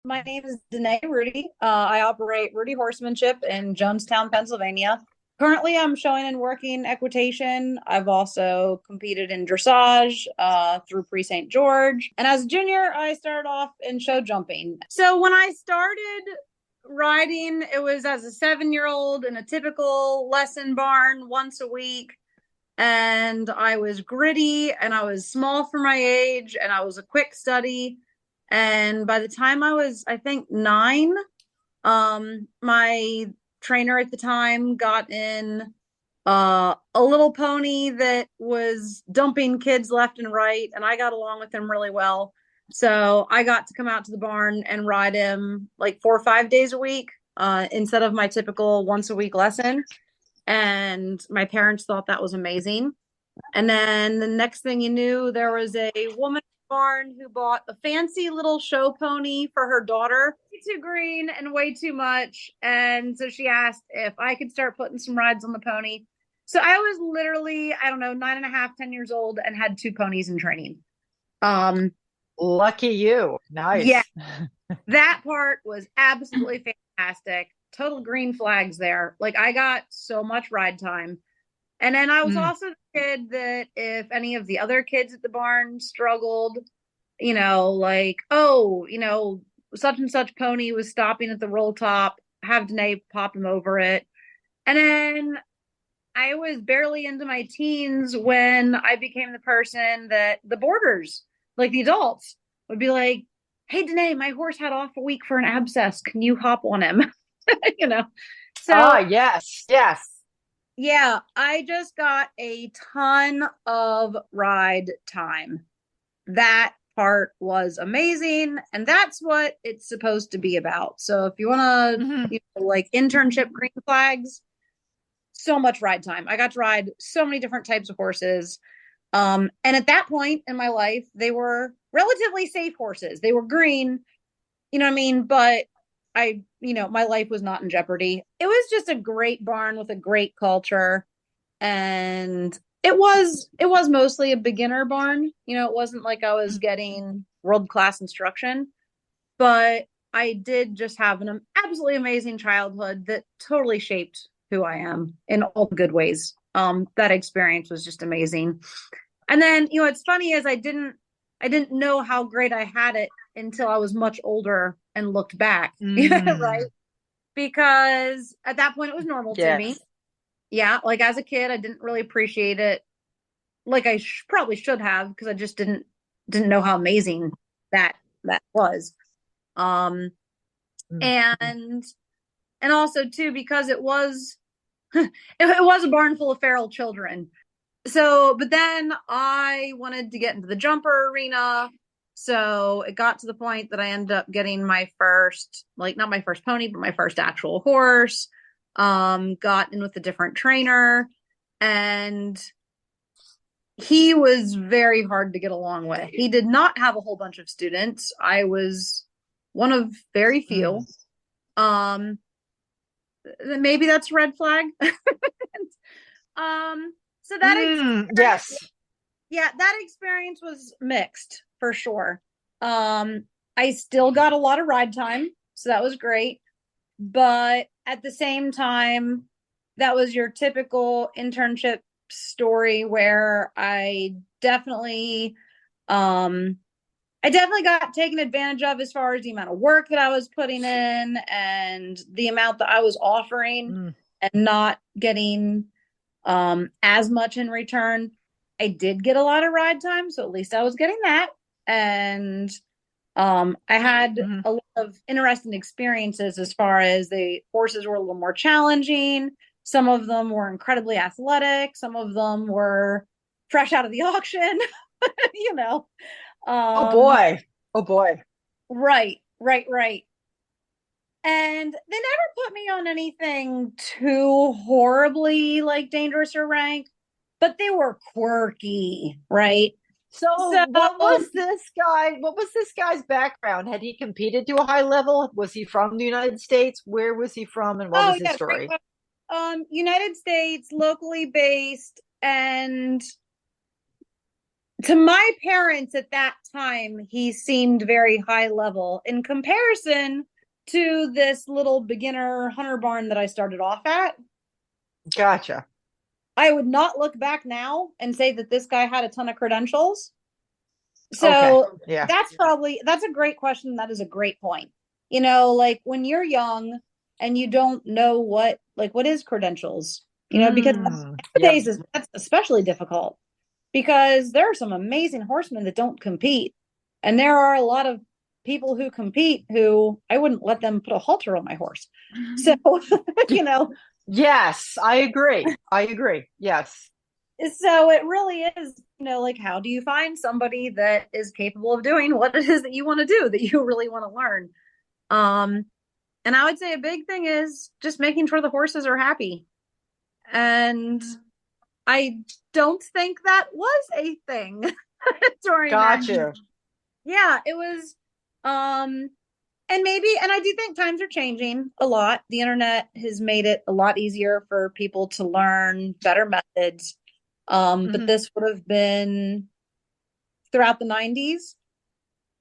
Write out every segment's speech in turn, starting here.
My name is Danee Rudy. I operate Rudy Horsemanship in Jonestown, Pennsylvania. Currently, I'm showing and working equitation. I've also competed in dressage through Pre St. George. And as a junior, I started off in show jumping. So when I started riding, it was as a 7-year-old in a typical lesson barn once a week. And I was gritty and I was small for my age and I was a quick study. And by the time I was, I think, 9, my trainer at the time got in a little pony that was dumping kids left and right, and I got along with him really well. So I got to come out to the barn and ride him like 4 or 5 days a week instead of my typical once a week lesson. And my parents thought that was amazing. And then the next thing you knew, there was a woman barn who bought a fancy little show pony for her daughter. Way too green and way too much. And so she asked if I could start putting some rides on the pony. So I was literally, I don't know, 9.5, 10 years old and had 2 ponies in training. Lucky you. Yeah, Nice. that part was absolutely fantastic. Total green flags there. Like I got so much ride time. And then I was Mm. also the kid that if any of the other kids at the barn struggled, like, oh, such and such pony was stopping at the roll top, have Danae pop him over it. And then I was barely into my teens when I became the person that the boarders, like the adults, would be like, hey, Danae, my horse had off a week for an abscess. Can you hop on him? you know? Ah, So yes, yes. yeah, I just got a ton of ride time. That part was amazing, and that's what it's supposed to be about. So if you want Mhm. to, like internship green flags, so much ride time. I got to ride so many different types of horses. And at that point in my life, they were relatively safe horses. They were green, you know what I mean? But my life was not in jeopardy. It was just a great barn with a great culture. And it was mostly a beginner barn. It wasn't like I was getting world class instruction, but I did just have an absolutely amazing childhood that totally shaped who I am in all the good ways. That experience was just amazing. And then, it's funny is I didn't know how great I had it until I was much older and looked back, right? Mm. Because at that point it was normal to me. Yes. Yeah, like as a kid, I didn't really appreciate it like I probably should have because I just didn't know how amazing that that was. Um, Mm. and and also too because it was it was a barn full of feral children. So, but then I wanted to get into the jumper arena. So it got to the point that I ended up getting my first, like not my first pony, but my first actual horse. Got in with a different trainer, and he was very hard to get along with. He did not have a whole bunch of students. I was one of very few. Mm. Um, maybe that's a red flag. um, so that experience, Yes. yeah, that experience was mixed for sure. Um, I still got a lot of ride time, so that was great. But at the same time, that was your typical internship story where um I definitely got taken advantage of as far as the amount of work that I was putting in and the amount that I was offering Mm. and not getting as much in return. I did get a lot of ride time, so at least I was getting that. And I had Mhm. a lot of interesting experiences as far as the horses were a little more challenging. Some of them were incredibly athletic. Some of them were fresh out of the auction, you know. Oh Um, boy. Oh boy. right, right, right. And they never put me on anything too horribly like dangerous or rank, but they were quirky, right? So So, what was this guy's background? Had he competed to a high level? Was he from the United States? Where was he from and what oh was his yeah, great. story? United States, locally based, and To my parents at that time, he seemed very high level in comparison to this little beginner hunter barn that I started off at. Gotcha. I would not look back now and say that this guy had a ton of credentials. Okay. So Yeah. that's a great question. That is a great point. You know, like when you're young and you don't know what is credentials, because Yep. nowadays that's especially difficult because there are some amazing horsemen that don't compete. And there are a lot of people who compete who I wouldn't let them put a halter on my horse. So, you know, Yes, I agree. I agree. Yes. so it really is, like how do you find somebody that is capable of doing what it is that you want to do, that you really want to learn? Um, and I would say a big thing is just making sure the horses are happy. And I don't think that was a thing during that. Gotcha. Yeah, it was and I do think times are changing a lot. The internet has made it a lot easier for people to learn better methods. But Mhm. this would have been throughout the 90s.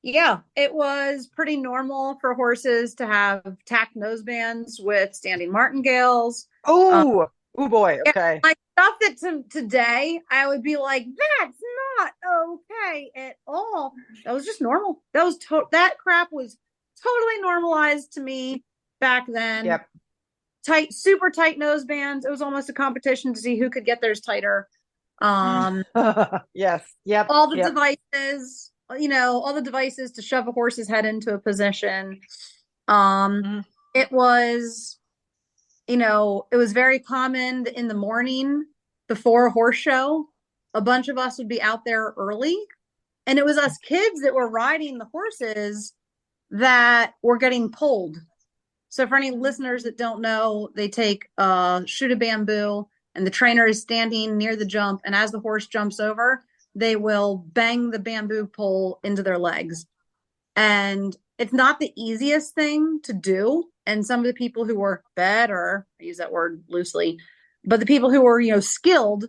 Yeah, it was pretty normal for horses to have tacked nosebands with standing martingales. Um, Oh, oh boy. yeah, Okay. like stuff that today I would be like, that's not okay at all. That was just normal. That crap was totally normalized to me back then. Yep. Tight, super tight nosebands. It was almost a competition to see who could get theirs tighter. Um, Yes. Yep. all the Yep. devices, all the devices to shove a horse's head into a position. Um, Mhm. it was, it was very common that in the morning before a horse show, a bunch of us would be out there early. And it was us kids that were riding the horses that were getting pulled. So for any listeners that don't know, they take a shoot of bamboo and the trainer is standing near the jump. And as the horse jumps over, they will bang the bamboo pole into their legs. And it's not the easiest thing to do. And some of the people who were better, I use that word loosely, but the people who were, skilled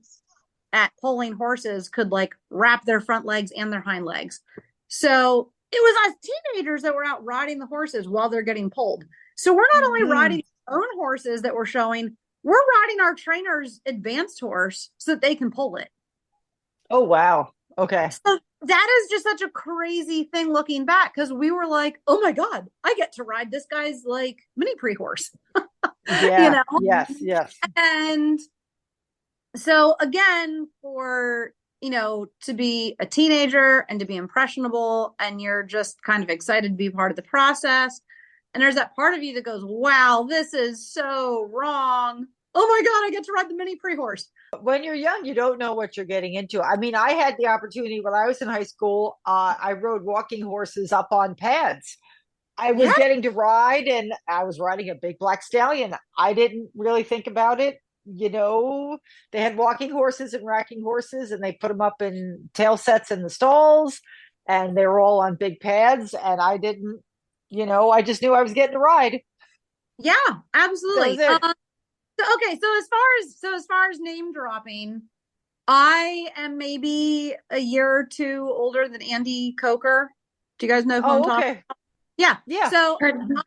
at pulling horses could like wrap their front legs and their hind legs. So it was us teenagers that were out riding the horses while they're getting pulled. So we're not only Mhm. riding our own horses that we're showing, we're riding our trainer's advanced horse so that they can pull it. Oh, wow. Okay. So that is just such a crazy thing looking back because we were like, oh my God, I get to ride this guy's like mini pre horse, you Yeah. know? Yes. Yes. And so again, to be a teenager and to be impressionable and you're just kind of excited to be part of the process. And there's that part of you that goes, wow, this is so wrong. Oh my God, I get to ride the mini pre-horse. When you're young, you don't know what you're getting into. I mean, I had the opportunity when I was in high school. I rode walking horses up on pads. I was Yeah. getting to ride, and I was riding a big black stallion. I didn't really think about it. They had walking horses and racking horses, and they put them up in tail sets in the stalls, and they were all on big pads. And I didn't, I just knew I was getting to ride. Yeah, That was absolutely. it. Okay, so as far as name dropping, I am maybe a year or two older than Andy Coker. Do you guys know who I'm Oh, talking? okay. Yeah. Yeah. So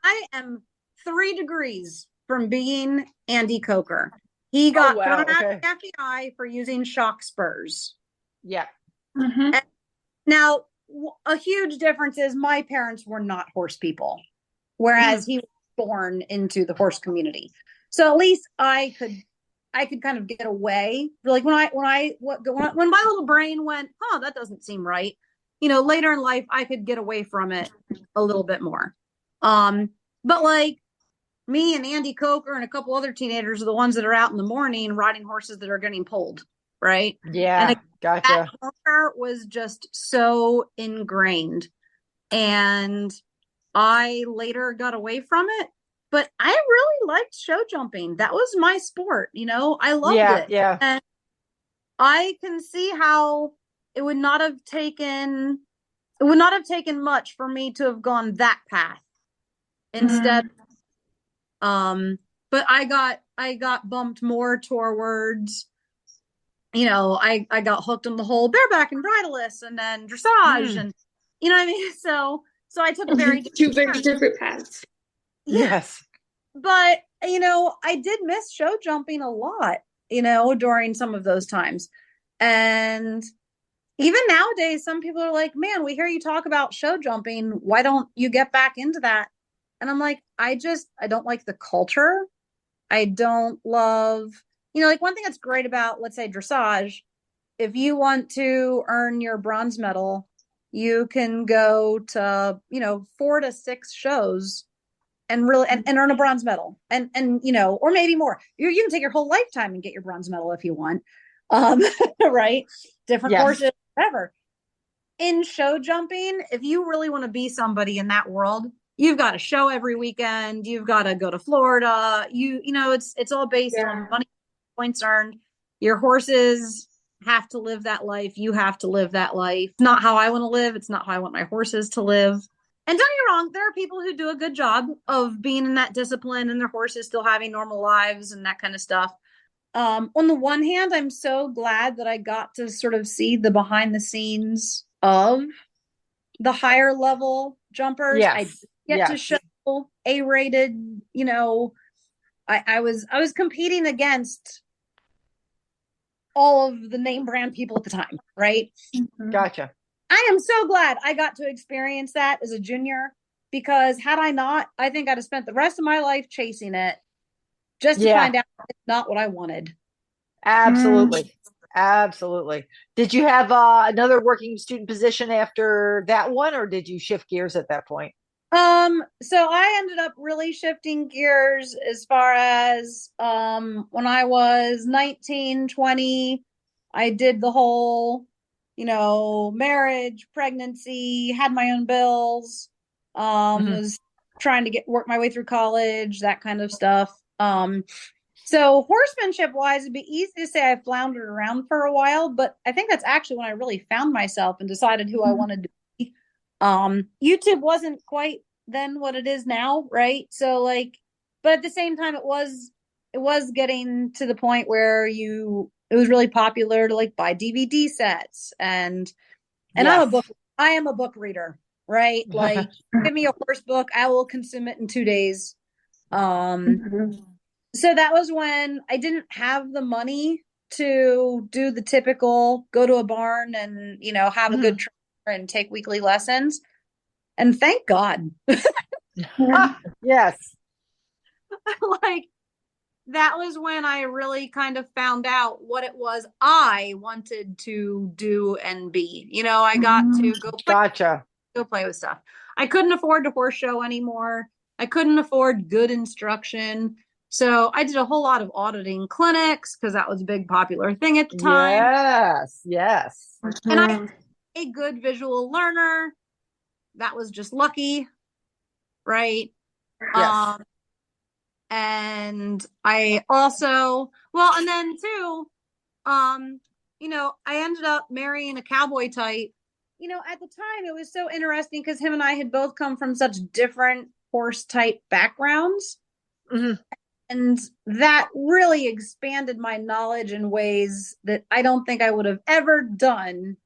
I am 3 degrees from being Andy Coker. He Oh, got thrown wow. out of Okay. the FBI for using shock spurs. Yeah. And now, a huge difference is my parents were not horse people, Mhm. whereas he was born into the horse community. So at least I could kind of get away. Like when my little brain went, oh, that doesn't seem right. Later in life, I could get away from it a little bit more. But like me and Andy Coker and a couple other teenagers are the ones that are out in the morning riding horses that are getting pulled, right? And Yeah. that Gotcha. culture was just so ingrained. And I later got away from it, but I really liked show jumping. That was my sport, I loved Yeah. it. Yeah. And I can see how it would not have taken much for me to have gone that path instead. Um, but I got bumped more towards I got hooked on the whole bareback and bridleless and then dressage Mm, and you know what I mean? So I took a very different Two very turn. different paths. Yeah. yes. But I did miss show jumping a lot, during some of those times. And even nowadays, some people are like, man, we hear you talk about show jumping. Why don't you get back into that? And I'm like, I don't like the culture. I don't love, like one thing that's great about, let's say, dressage, if you want to earn your bronze medal, you can go to, 4 to 6 shows and really and earn a bronze medal and or maybe more. You can take your whole lifetime and get your bronze medal if you want. Um, right? Different Yes. courses, whatever. In show jumping, if you really want to be somebody in that world, you've got a show every weekend. You've got to go to Florida. It's all based Yeah. on money, points earned. Your horses have to live that life. You have to live that life. It's not how I want to live. It's not how I want my horses to live. And don't get me wrong, there are people who do a good job of being in that discipline and their horses still having normal lives and that kind of stuff. On the one hand, I'm so glad that I got to sort of see the behind the scenes of the higher level jumpers. I Yes. get to Yes. show A-rated, I was competing against all of the name brand people at the time, right? Gotcha. I am so glad I got to experience that as a junior because had I not, I think I'd have spent the rest of my life chasing it just to Yeah. find out it's not what I wanted. Absolutely. Absolutely. Did you have another working student position after that one, or did you shift gears at that point? So I ended up really shifting gears as far as when I was 19, 20, I did the whole, marriage, pregnancy, had my own bills, Mhm. was trying to work my way through college, that kind of stuff. So horsemanship wise, it'd be easy to say I floundered around for a while, but I think that's actually when I really found myself and decided who I wanted to be. YouTube wasn't quite then what it is now, right? So like, but at the same time, it was getting to the point where it was really popular to like buy DVD sets and Yes. I am a book reader, right? Like, give me a horse book, I will consume it in 2 days. Um, Mhm. so that was when I didn't have the money to do the typical go to a barn and have a good Mhm. trainer and take weekly lessons. And thank God. Ah, yes. Like that was when I really kind of found out what it was I wanted to do and be. I got to Gotcha. go play with stuff. I couldn't afford to horse show anymore. I couldn't afford good instruction. So I did a whole lot of auditing clinics because that was a big popular thing at the time. Yes. Yes. And I'm a good visual learner. That was just lucky, right? Yes. Um, and I also, well, and then too, um, I ended up marrying a cowboy type. At the time it was so interesting because him and I had both come from such different horse type backgrounds. Mhm. And that really expanded my knowledge in ways that I don't think I would have ever done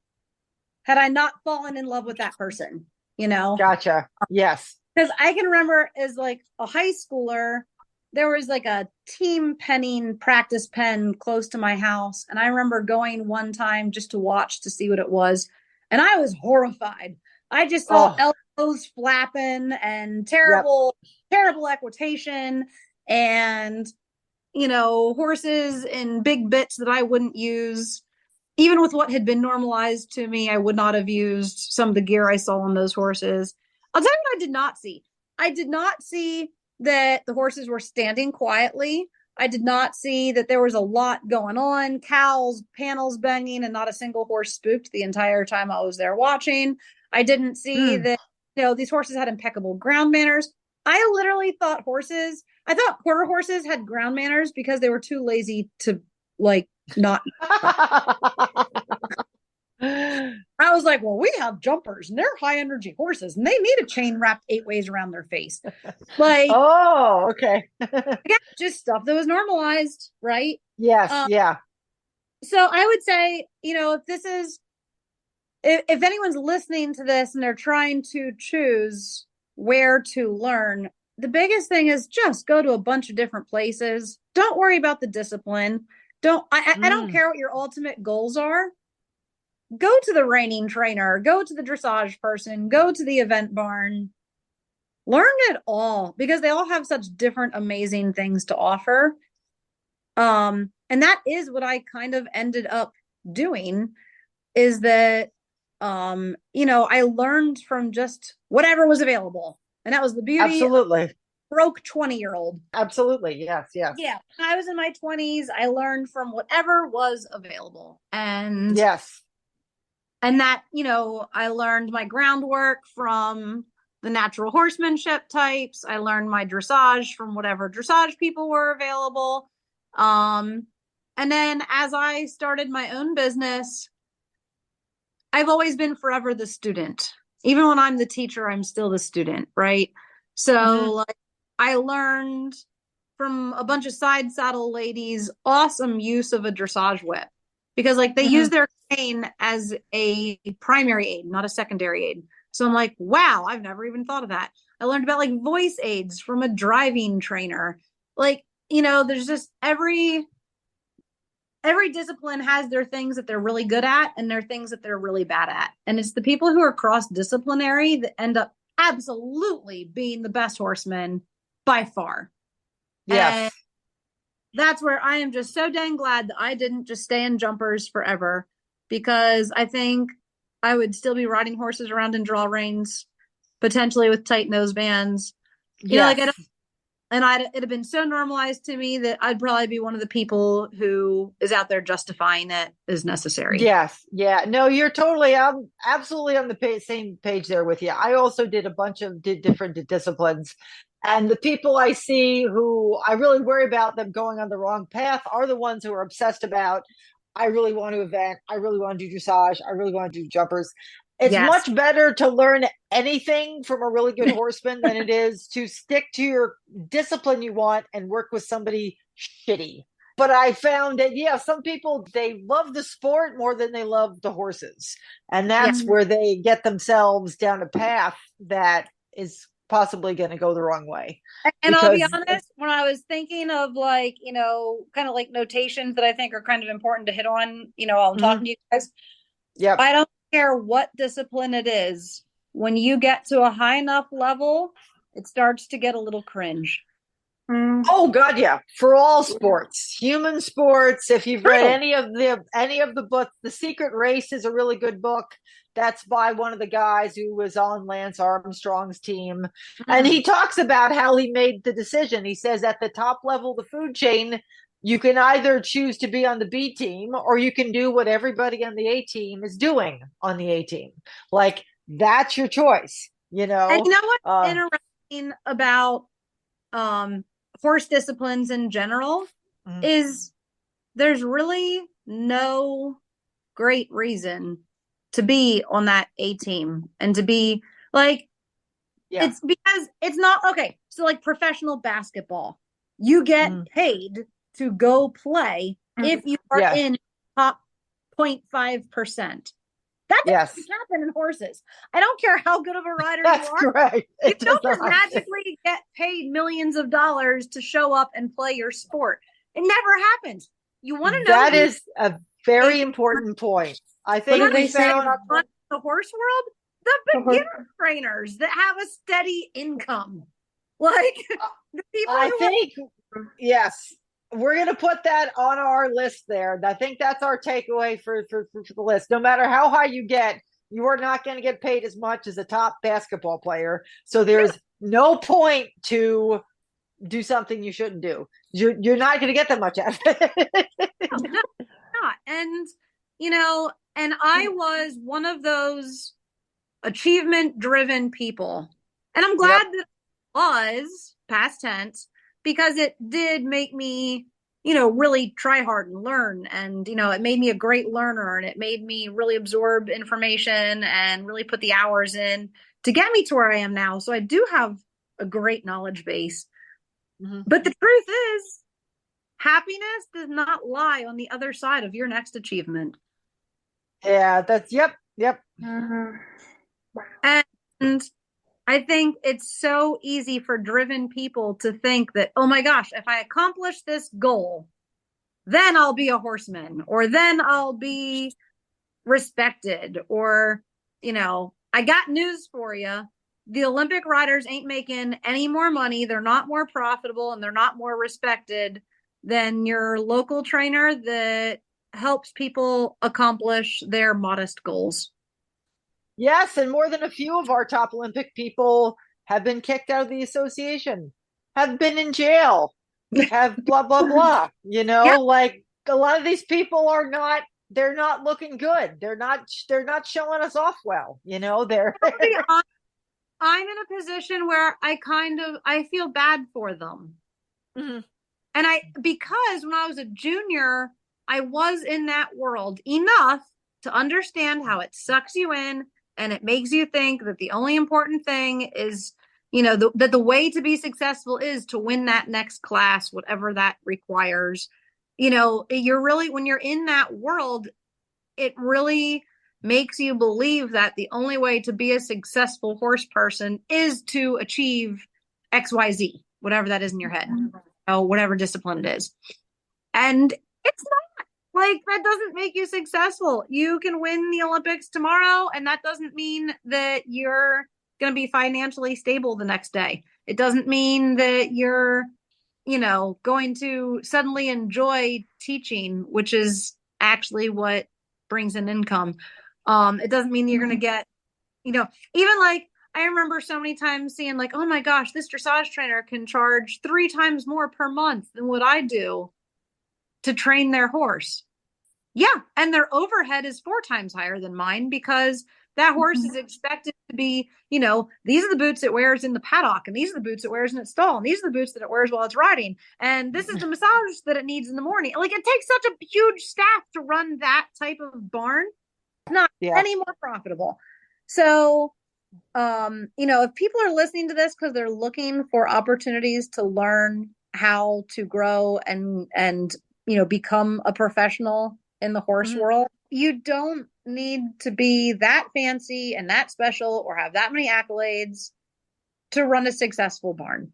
had I not fallen in love with that person, Gotcha. Yes. because I can remember as like a high schooler, there was like a team penning practice pen close to my house. And I remember going one time just to watch to see what it was. And I was horrified. I just saw Oh, elbows flapping and yep. terrible, terrible equitation and, horses in big bits that I wouldn't use. Even with what had been normalized to me, I would not have used some of the gear I saw on those horses. I'll tell you what I did not see. I did not see that the horses were standing quietly. I did not see that there was a lot going on, cows, panels banging, and not a single horse spooked the entire time I was there watching. I didn't see Mm. that, these horses had impeccable ground manners. I literally I thought quarter horses had ground manners because they were too lazy to like not. I was like, well, we have jumpers and they're high energy horses and they need a chain wrapped 8 ways around their face. Like, Oh, okay. again, just stuff that was normalized, right? Yes. Um, Yeah. So I would say, if this is, if anyone's listening to this and they're trying to choose where to learn, the biggest thing is just go to a bunch of different places. Don't worry about the discipline. I don't Mm, care what your ultimate goals are. Go to the reining trainer, go to the dressage person, go to the event barn, learn it all because they all have such different, amazing things to offer. And that is what I kind of ended up doing is that, I learned from just whatever was available. And that was the beauty of absolutely. broke 20-year-old. Absolutely. Yes. Yes. Yeah. When I was in my 20s, I learned from whatever was available. Yes. And that, I learned my groundwork from the natural horsemanship types. I learned my dressage from whatever dressage people were available. And then as I started my own business, I've always been forever the student. Even when I'm the teacher, I'm still the student, right? So Hmm. like I learned from a bunch of side saddle ladies awesome use of a dressage whip because like they use Hmm. their cane as a primary aid, not a secondary aid. So I'm like, wow, I've never even thought of that. I learned about like voice aids from a driving trainer. Like, there's just every discipline has their things that they're really good at and their things that they're really bad at. And it's the people who are cross disciplinary that end up absolutely being the best horsemen by far. And Yes. that's where I am just so dang glad that I didn't just stay in jumpers forever because I think I would still be riding horses around in draw reins, potentially with tight nose bands. Like I don't, Yes. and it'd have been so normalized to me that I'd probably be one of the people who is out there justifying it as necessary. Yes. Yeah. No, you're totally, I'm absolutely on the same page there with you. I also did different disciplines. And the people I see who I really worry about them going on the wrong path are the ones who are obsessed about, I really want to event. I really want to do dressage. I really want to do jumpers. It's Yes. much better to learn anything from a really good horseman than it is to stick to your discipline you want and work with somebody shitty. But I found that, yeah, some people, they love the sport more than they love the horses. And Yeah. that's where they get themselves down a path that is possibly going to go the wrong way. And I'll be Because, honest, when I was thinking of like, kind of like notations that I think are kind of important to hit on, while I'm talking mm, to you guys, yep. I don't care what discipline it is. When you get to a high enough level, it starts to get a little cringe. Mm. Oh God, yeah. For all sports, human sports. If you've read True. any of the books, The Secret Race is a really good book. That's by one of the guys who was on Lance Armstrong's team. And Mm. he talks about how he made the decision. He says at the top level of the food chain, you can either choose to be on the B team or you can do what everybody on the A team is doing on the A team. Like that's your choice, you And know? you know what's Uh, interesting about um, horse disciplines in general mm, is there's really no great reason to be on that A team and to be like, yeah. it's because it's not okay. So, like professional basketball, you get Mm, paid to go play if you are yes. in top 0.5%. That Yes. doesn't happen in horses. I don't care how good of a rider you That's are. correct. You It does don't just not. magically get paid millions of dollars to show up and play your sport. It never happens. You want to know That who is a very important point. I What think do we they say found, about the horse world? The the horse? beginner trainers that have a steady income. Like the people I who are think, yes, we're going to put that on our list there. I think that's our takeaway for the list. No matter how high you get, you are not going to get paid as much as a top basketball player. So there's no point to do something you shouldn't do. You're not going to get that much out of it. no, not. And and I was one of those achievement driven people. And I'm glad Yep. that I was past tense because it did make me, really try hard and learn. And, it made me a great learner and it made me really absorb information and really put the hours in to get me to where I am now. So I do have a great knowledge base. Mhm. But the truth is, happiness does not lie on the other side of your next achievement. Yeah, that's yep. Mhm. And I think it's so easy for driven people to think that, oh my gosh, if I accomplish this goal, then I'll be a horseman, or then I'll be respected, or, I got news for you. The Olympic riders ain't making any more money. They're not more profitable and they're not more respected than your local trainer that helps people accomplish their modest goals. Yes, and more than a few of our top Olympic people have been kicked out of the association, have been in jail, have blah blah blah. Yeah. Like a lot of these people are not they're not looking good. They're not showing us off well. They're I'm in a position where I feel bad for them. Mhm. And because when I was a junior, I was in that world enough to understand how it sucks you in and it makes you think that the only important thing is, that the way to be successful is to win that next class, whatever that requires. When you're in that world, it really makes you believe that the only way to be a successful horse person is to achieve XYZ, whatever that is in your head, whatever discipline it is. And it's not like that doesn't make you successful. You can win the Olympics tomorrow, and that doesn't mean that you're going to be financially stable the next day. It doesn't mean that you're, going to suddenly enjoy teaching, which is actually what brings in income. It doesn't mean you're going to get, even like I remember so many times seeing like, oh my gosh, this dressage trainer can charge 3 times more per month than what I do to train their horse. Yeah. And their overhead is 4 times higher than mine because that horse is expected to be, these are the boots it wears in the paddock, and these are the boots it wears in its stall, and these are the boots that it wears while it's riding. And this is the massage that it needs in the morning. Like, it takes such a huge staff to run that type of barn. It's not Yeah. any more profitable. So, if people are listening to this because they're looking for opportunities to learn how to grow and become a professional in the horse world, you don't need to be that fancy and that special or have that many accolades to run a successful barn.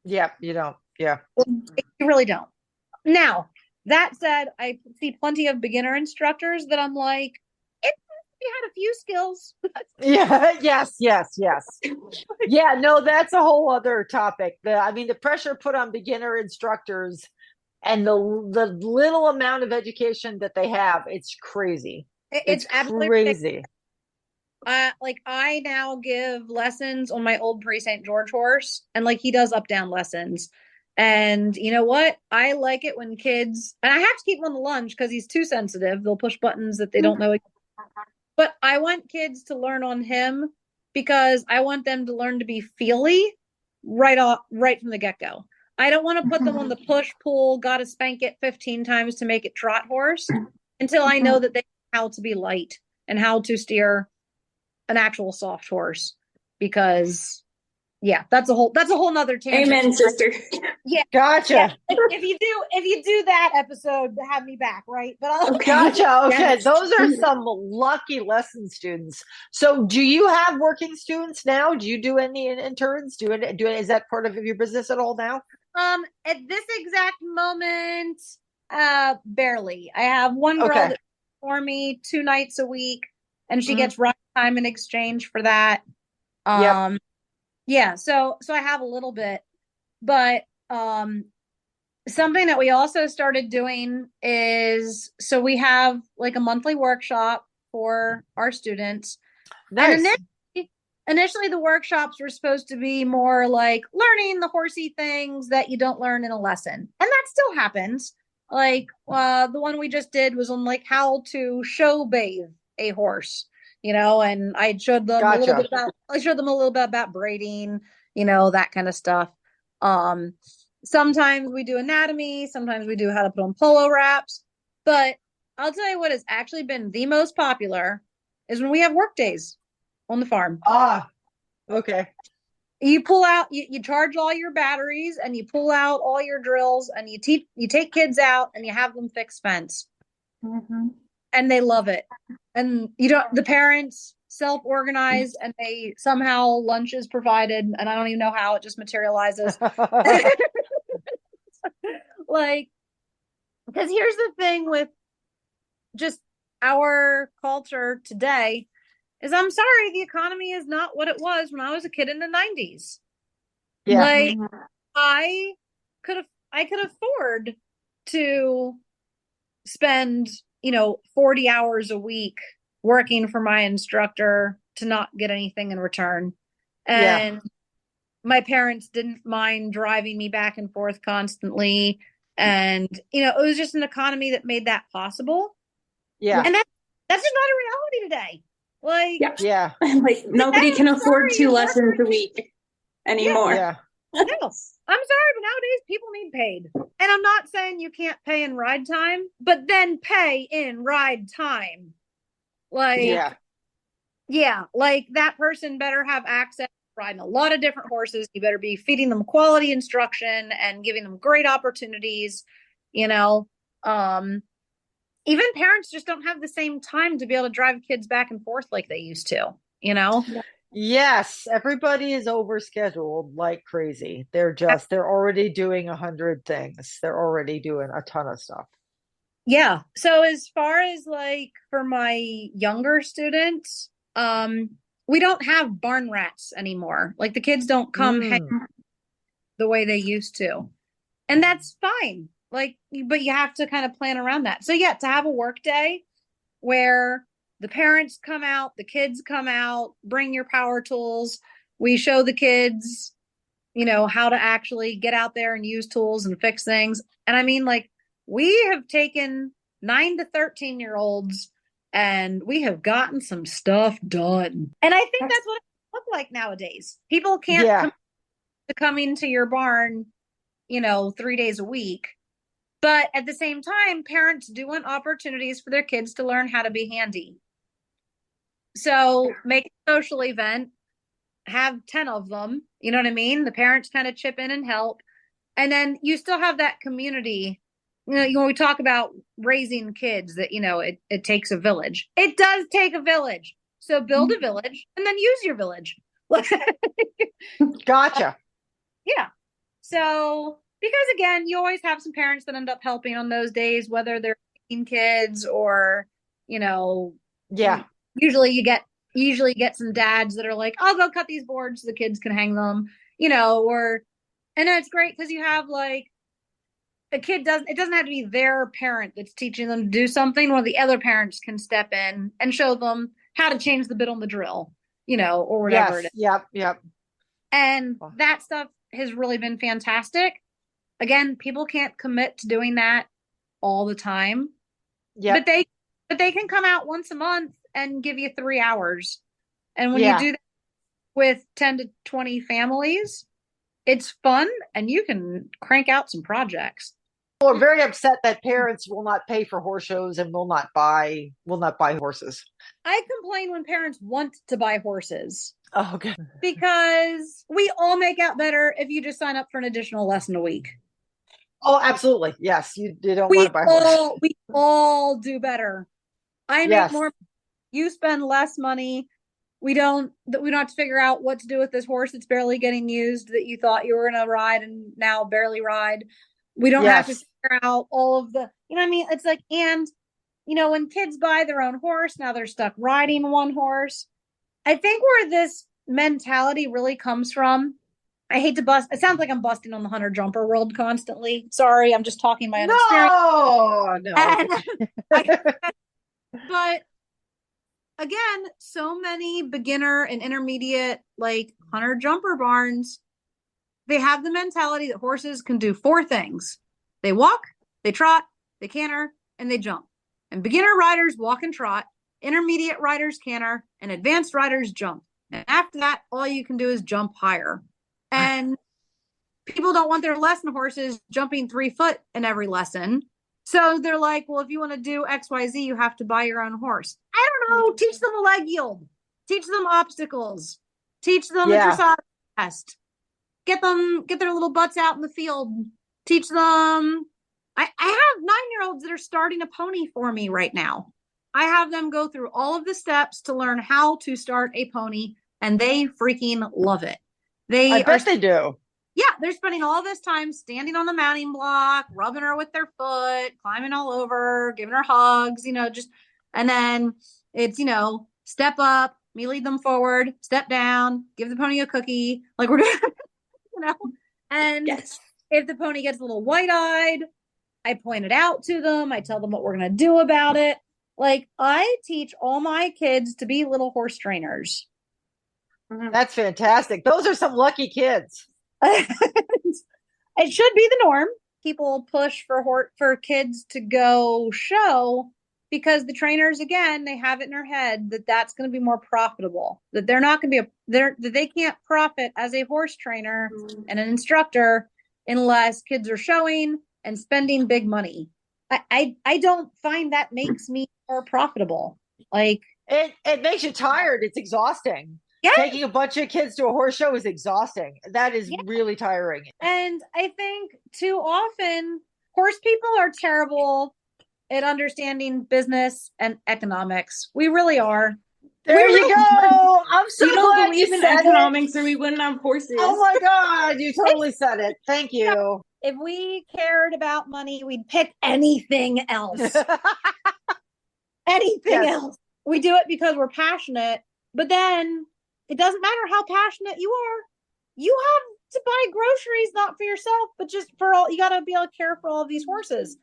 Yeah, you don't. Yeah. You really don't. Now, that said, I see plenty of beginner instructors that I'm like, you had a few skills. Yeah, yes. Yeah, no, that's a whole other topic. The pressure put on beginner instructors and the little amount of education that they have, it's crazy. It's absolutely crazy. Like, I now give lessons on my old pre-St. George horse, and like he does up down lessons. And you know what? I like it when kids, and I have to keep him on the lunge because he's too sensitive. They'll push buttons that they don't know. But I want kids to learn on him because I want them to learn to be feely right from the get-go. I don't want to put them on the push pull, gotta spank it 15 times to make it trot horse until I know that they know how to be light and how to steer an actual soft horse. Because that's a whole nother tangent. Amen, sister. Yeah. Gotcha. Yeah. If you do that episode, have me back, right? But okay. Gotcha. Okay. Yes. Those are some lucky lesson students. So do you have working students now? Do you do any interns? Is that part of your business at all now? At this exact moment, barely. I have one girl that for me 2 nights a week, and she gets run time in exchange for that. Yeah, so I have a little bit, but something that we also started doing is, so we have like a monthly workshop for our students. Nice. And initially the workshops were supposed to be more like learning the horsey things that you don't learn in a lesson. And that still happens. Like the one we just did was on like how to show bathe a horse, and I showed them a little bit about braiding, that kind of stuff. Sometimes we do anatomy, sometimes we do how to put on polo wraps, but I'll tell you what has actually been the most popular is when we have work days on the farm. Ah, okay. You pull out, you charge all your batteries and you pull out all your drills and you take kids out and you have them fix fence. Mm-hmm. And they love it. And the parents self-organize and they somehow lunch is provided. And I don't even know how, it just materializes. Like, because here's the thing with just our culture today is, I'm sorry, the economy is not what it was when I was a kid in the 90s. Yeah. Like, I could afford to spend, 40 hours a week working for my instructor to not get anything in return. And my parents didn't mind driving me back and forth constantly. And, it was just an economy that made that possible. Yeah. And that's just not a reality today. Like, yeah. Like, nobody can afford 2 lessons a week anymore. Yeah. No, I'm sorry, but nowadays people need paid. And I'm not saying you can't pay in ride time, but then pay in ride time. Like, like that person better have access to riding a lot of different horses. You better be feeding them quality instruction and giving them great opportunities. Even parents just don't have the same time to be able to drive kids back and forth like they used to, Yes, everybody is overscheduled like crazy. They're already doing 100 things. They're already doing a ton of stuff. Yeah. So as far as like for my younger students, we don't have barn rats anymore. Like the kids don't come hang the way they used to. And that's fine. Like, but you have to kind of plan around that. So yeah, to have a work day where the parents come out, the kids come out, bring your power tools. We show the kids, how to actually get out there and use tools and fix things. And I mean, like, we have taken 9 to 13-year-olds and we have gotten some stuff done. And I think that's what it looks like nowadays. People can't come into your barn, 3 days a week. But at the same time, parents do want opportunities for their kids to learn how to be handy. So make a social event, have 10 of them, you know what I mean? The parents kind of chip in and help. And then you still have that community. When we talk about raising kids, that, it takes a village. It does take a village. So build a village and then use your village. Gotcha. Yeah. So, because again, you always have some parents that end up helping on those days, whether they're kids or, usually you get some dads that are like, I'll go cut these boards so the kids can hang them, and then it's great because you have like a kid it doesn't have to be their parent that's teaching them to do something. One of the other parents can step in and show them how to change the bit on the drill, or whatever it is. Yep. And that stuff has really been fantastic. Again, people can't commit to doing that all the time. Yeah. But they can come out once a month and give you 3 hours. And when you do that with 10 to 20 families, it's fun and you can crank out some projects. People are very upset that parents will not pay for horse shows and will not buy horses. I complain when parents want to buy horses. Oh, okay. Because we all make out better if you just sign up for an additional lesson a week. Oh, absolutely. Yes. You don't want to buy horses. We all do better. I make more. You spend less money. We don't have to figure out what to do with this horse that's barely getting used that you thought you were going to ride and now barely ride. We don't have to figure out all of the, it's like, and, when kids buy their own horse, now they're stuck riding one horse. I think where this mentality really comes from, I hate to bust, it sounds like I'm busting on the hunter jumper world constantly. Sorry, I'm just talking my own experience. But again, so many beginner and intermediate like hunter jumper barns, they have the mentality that horses can do 4 things. They walk, they trot, they canter, and they jump. And beginner riders walk and trot, intermediate riders canter, and advanced riders jump. And after that, all you can do is jump higher. And people don't want their lesson horses jumping 3 foot in every lesson. So they're like, well, if you want to do XYZ, you have to buy your own horse. I don't know. Teach them a leg yield. Teach them obstacles. Teach them a dressage. best. Get their little butts out in the field. Teach them. I have 9-year-olds that are starting a pony for me right now. I have them go through all of the steps to learn how to start a pony, and they freaking love it. I bet they do. Yeah, they're spending all this time standing on the mounting block, rubbing her with their foot, climbing all over, giving her hugs, and then it's, step up, me lead them forward, step down, give the pony a cookie, like we're doing, and Yes. if the pony gets a little wide-eyed, I point it out to them. I tell them what we're going to do about it. Like, I teach all my kids to be little horse trainers. That's fantastic. Those are some lucky kids. It should be the norm. People push for kids to go show because the trainers, again, they have it in their head that that's going to be more profitable, that they're not going to be that they can't profit as a horse trainer and an instructor unless kids are showing and spending big money. I don't find that makes me more profitable. Like, it makes you tired. It's exhausting. Yeah. Taking a bunch of kids to a horse show is exhausting. That is really tiring. And I think too often horse people are terrible at understanding business and economics. We really are. There you go. I'm so We don't glad believe you in said economics or we wouldn't have horses. Oh my God, you totally said it. Thank you. If we cared about money, we'd pick anything else. Anything else. We do it because we're passionate, but then it doesn't matter how passionate you are. You have to buy groceries, not for yourself, but just for all. You got to be able to care for all of these horses.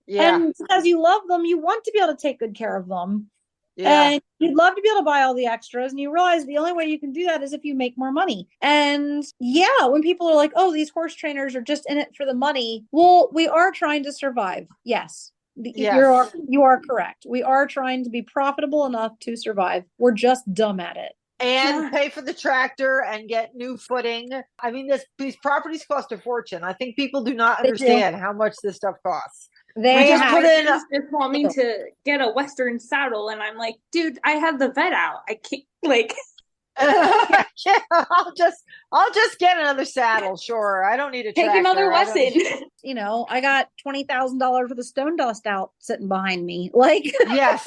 Yeah. And because you love them, you want to be able to take good care of them. Yeah. And you'd love to be able to buy all the extras. And you realize the only way you can do that is if you make more money. And yeah, when people are like, oh, these horse trainers are just in it for the money. Well, we are trying to survive. Yes. Yes. You are correct. We are trying to be profitable enough to survive. We're just dumb at it. And pay for the tractor and get new footing. I mean, these properties cost a fortune. I think people do not understand how much this stuff costs. They just put in just want me to get a Western saddle, and I'm like, dude, I have the vet out. I can't I'll just get another saddle. Sure, I don't need a take tractor. another lesson. I got $20,000 for the stone dust out sitting behind me. Like, yes.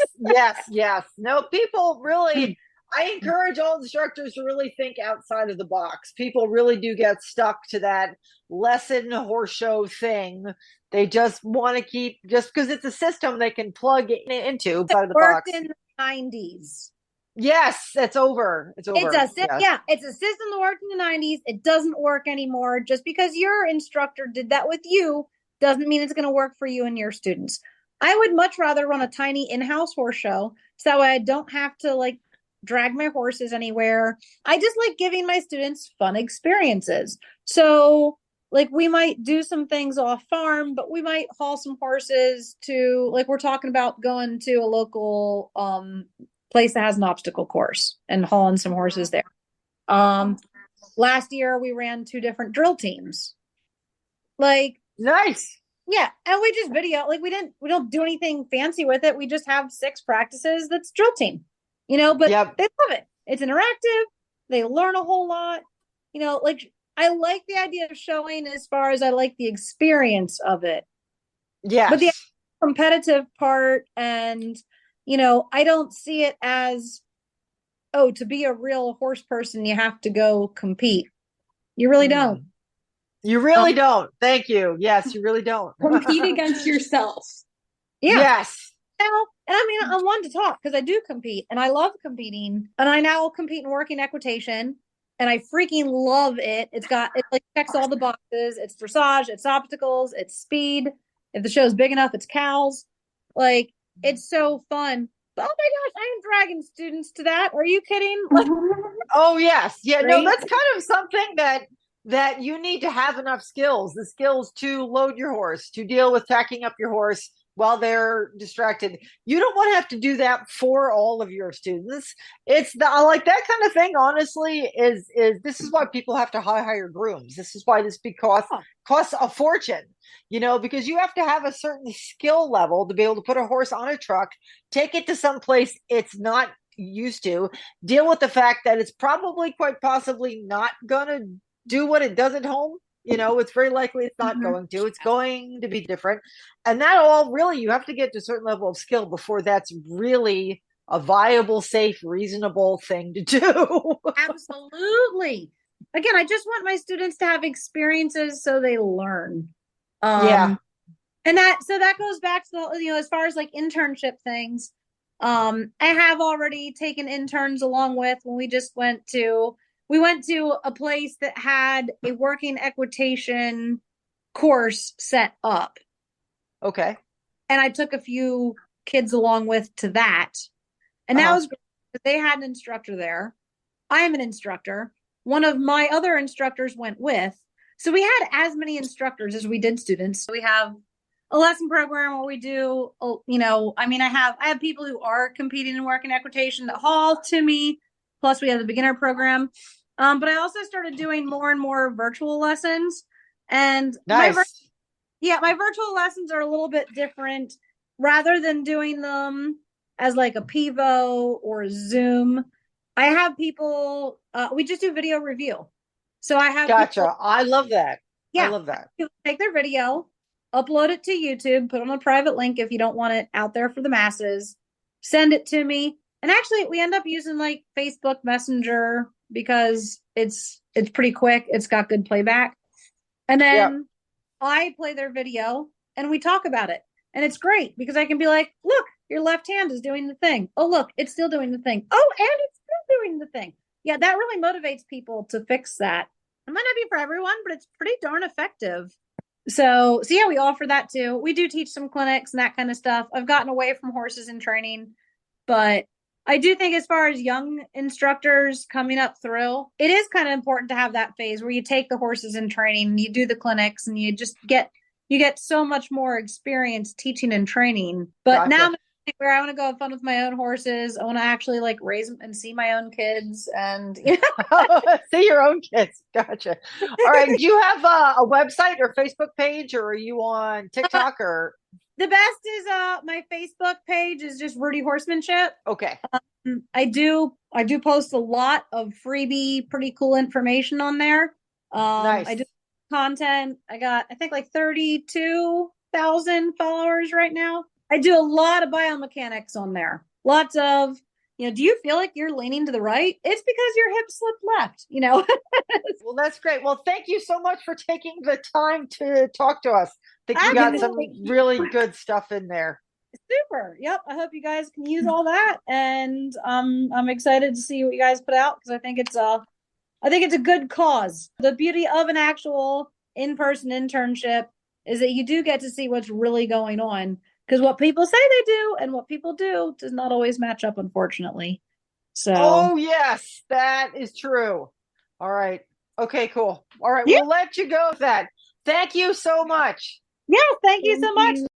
No, people really. I encourage all instructors to really think outside of the box. People really do get stuck to that lesson horse show thing. They just want to keep, just because it's a system they can plug into outside of the box. In the 90s. Yes, it's over. It's over. It's a system that worked in the 90s. It doesn't work anymore. Just because your instructor did that with you doesn't mean it's going to work for you and your students. I would much rather run a tiny in-house horse show so that way I don't have to drag my horses anywhere. I just like giving my students fun experiences. So we might do some things off farm, but we might haul some horses to, we're talking about going to a local place that has an obstacle course and hauling some horses there. Last year we ran 2 different drill teams. Nice. Yeah. And we just video, we don't do anything fancy with it. We just have 6 practices. That's drill team. But they love it. It's interactive. They learn a whole lot. I like the idea of showing as far as I like the experience of it. Yeah. But the competitive part and, I don't see it as, to be a real horse person, you have to go compete. You really don't. You really don't. Thank you. Yes, you really don't. Compete against yourself. Yeah. Yes. And I mean, I'm one to talk because I do compete and I love competing. And I now compete in working equitation and I freaking love it. It checks all the boxes. It's dressage, it's obstacles, it's speed. If the show's big enough, it's cows. It's so fun. But, oh my gosh, I am dragging students to that. Are you kidding? Oh, yes. Yeah, right? No, that's kind of something that you need to have enough skills. The skills to load your horse, to deal with tacking up your horse while they're distracted. You don't want to have to do that for all of your students. It's that kind of thing, honestly, is this is why people have to hire grooms. This is why this costs a fortune, because you have to have a certain skill level to be able to put a horse on a truck, take it to some place it's not used to, deal with the fact that it's probably quite possibly not going to do what it does at home. It's very likely it's not going to. It's going to be different. And that all really, you have to get to a certain level of skill before that's really a viable, safe, reasonable thing to do. Absolutely. Again, I just want my students to have experiences so they learn. Yeah. And that goes back to the, as far as like internship things. I have already taken interns along with when we went to a place that had a working equitation course set up. Okay. And I took a few kids along with to that. And that was great. They had an instructor there. I am an instructor. One of my other instructors went with. So we had as many instructors as we did students. We have a lesson program where we do, I have people who are competing in working equitation that haul to me. Plus we have the beginner program. But I also started doing more and more virtual lessons. And nice. my virtual lessons are a little bit different. Rather than doing them as like a Pivo or Zoom, I have people, we just do video review. So I have Gotcha. I love that. Yeah. I love that. Take their video, upload it to YouTube, put on a private link if you don't want it out there for the masses, send it to me. And actually we end up using like Facebook Messenger because it's pretty quick. It's got good playback. And then I play their video and we talk about it. And it's great because I can be like, look, your left hand is doing the thing. Oh, look, it's still doing the thing. Oh, and it's still doing the thing. Yeah, that really motivates people to fix that. It might not be for everyone, but it's pretty darn effective. So yeah, we offer that too. We do teach some clinics and that kind of stuff. I've gotten away from horses in training, but I do think as far as young instructors coming up through, it is kind of important to have that phase where you take the horses in training, you do the clinics, and you just get so much more experience teaching and training. But now I'm where I want to go have fun with my own horses. I want to actually like raise them and see my own kids and see your own kids. Gotcha. All right. Do you have a website or Facebook page, or are you on TikTok or? The best is my Facebook page is just Rudy Horsemanship. Okay. I do post a lot of freebie, pretty cool information on there. Nice. I do content. I got I think like 32,000 followers right now. I do a lot of biomechanics on there. Lots of, do you feel like you're leaning to the right? It's because your hip slipped left, Well, that's great. Well, thank you so much for taking the time to talk to us. I think you got some really good stuff in there. Super. Yep. I hope you guys can use all that. And I'm excited to see what you guys put out because I think it's a good cause. The beauty of an actual in-person internship is that you do get to see what's really going on. Because what people say they do and what people do does not always match up, unfortunately. So. Oh, yes, that is true. All right. Okay, cool. All right. Yeah. We'll let you go with that. Thank you so much. Yeah. Thank you so much.